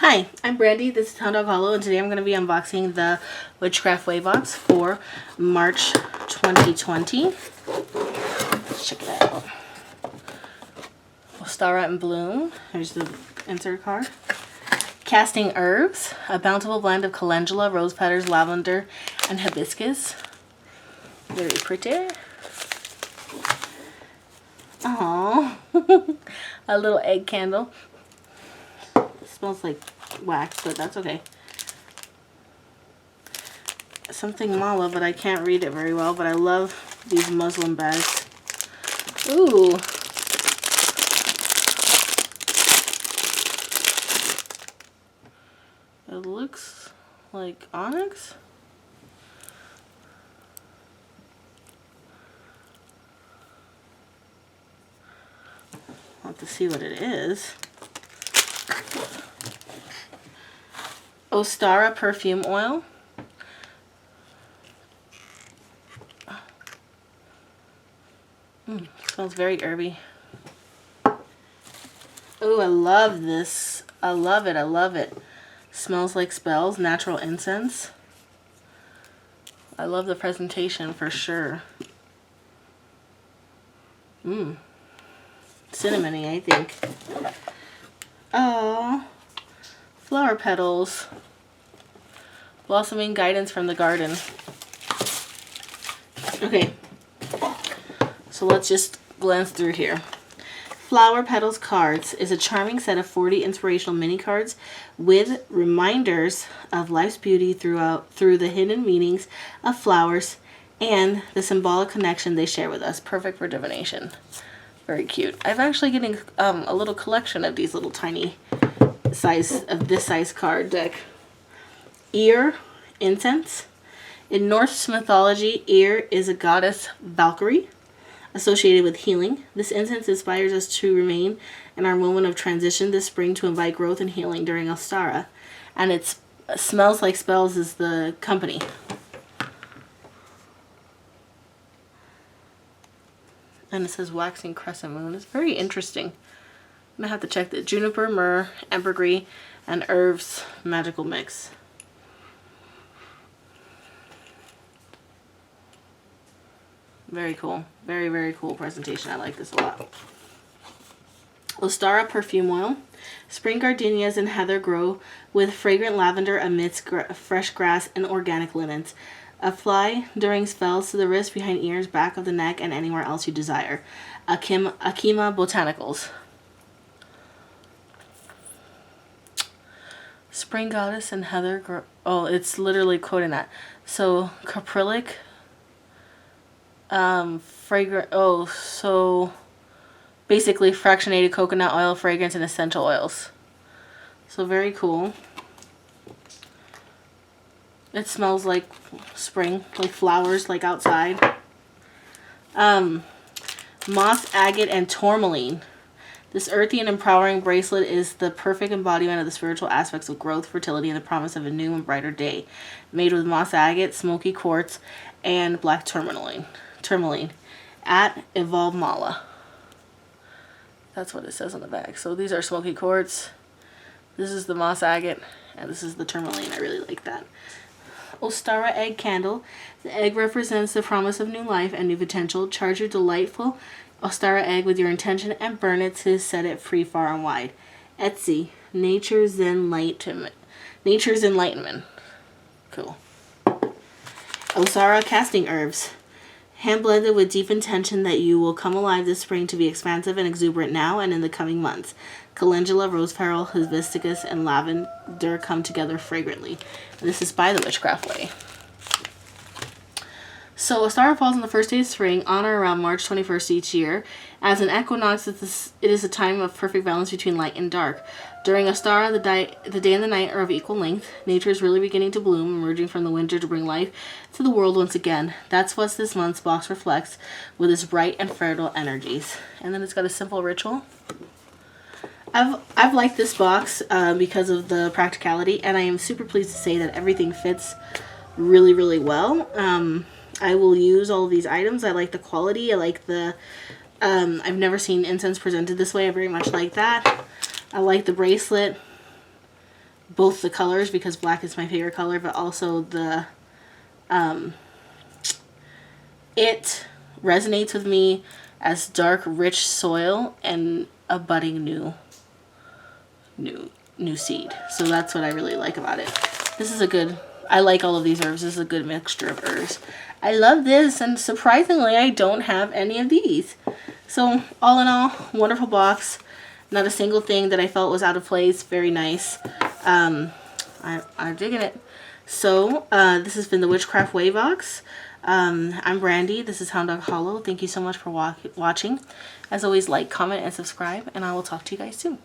Hi, I'm Brandy. This is Hound Dog Hollow, and today I'm going to be unboxing the Witchcraft Way box for March 2020. Let's check it out. Ostara in Bloom. Here's the insert card. Casting Herbs, a bountiful blend of calendula, rose petals, lavender, and hibiscus. Very pretty. Aww. A little egg candle. Smells like wax, but that's okay. Something mala, but I can't read it very well, but I love these muslin bags. Ooh. It looks like onyx. I'll have to see what it is. Ostara perfume oil. Smells very herby. Oh, I love this. I love it. I love it. Smells like spells. Natural incense. I love the presentation for sure. Cinnamony, I think. Oh. Flower petals. Blossoming guidance from the garden. Okay. So let's just glance through here. Flower Petals Cards is a charming set of 40 inspirational mini cards with reminders of life's beauty through the hidden meanings of flowers and the symbolic connection they share with us. Perfect for divination. Very cute. I'm actually getting a little collection of these little tiny this size card deck. Ear, Incense. In Norse mythology, Ear is a goddess Valkyrie associated with healing. This incense inspires us to remain in our moment of transition this spring to invite growth and healing during Ostara. And it smells like spells is the company. And it says waxing crescent moon. It's very interesting. I'm gonna have to check the juniper, myrrh, ambergris, and herbs magical mix. Very cool. Very, very cool presentation. I like this a lot. Ostara perfume oil. Spring gardenias and heather grow with fragrant lavender amidst fresh grass and organic linens. Apply during spells to the wrist, behind ears, back of the neck, and anywhere else you desire. Akima Botanicals. Spring goddess and heather grow. Oh, it's literally quoting that. So caprylic. Fragrant. Oh, so basically fractionated coconut oil, fragrance, and essential oils. So very cool. It smells like spring, like flowers, like outside. Moss, agate, and tourmaline. This earthy and empowering bracelet is the perfect embodiment of the spiritual aspects of growth, fertility, and the promise of a new and brighter day. Made with moss agate, smoky quartz, and black tourmaline. At Evolve Mala. That's what it says on the back. So these are smoky quartz. This is the moss agate, and this is the tourmaline. I really like that. Ostara Egg Candle. The egg represents the promise of new life and new potential. Charge your delightful Ostara egg with your intention and burn it to set it free far and wide. Etsy. Nature's Enlightenment. Cool. Ostara Casting Herbs. Hand blended with deep intention that you will come alive this spring to be expansive and exuberant now and in the coming months. Calendula, rose petal, hibiscus, and lavender come together fragrantly. And this is by the Witchcraft Way. So Ostara falls on the first day of spring, on or around March 21st each year. As an equinox, it is a time of perfect balance between light and dark. During Ostara, the day and the night are of equal length. Nature is really beginning to bloom, emerging from the winter to bring life to the world once again. That's what this month's box reflects with its bright and fertile energies. And then it's got a simple ritual. I've liked this box because of the practicality, and I am super pleased to say that everything fits really, really well. I will use all of these items. I like the quality. I like the I've never seen incense presented this way. I very much like that. I like the bracelet. both the colors because black is my favorite color, but also the it resonates with me as dark, rich soil and a budding new seed. So that's what I really like about it. This is a good, I like all of these herbs. This is a good mixture of herbs. I love this, and surprisingly I don't have any of these. So all in all, wonderful box. Not a single thing that I felt was out of place. Very nice. I'm digging it. So this has been the Witchcraft Way box. I'm Brandy. This is Hound Dog Hollow. Thank you so much for watching. As always, like, comment, and subscribe, and I will talk to you guys soon.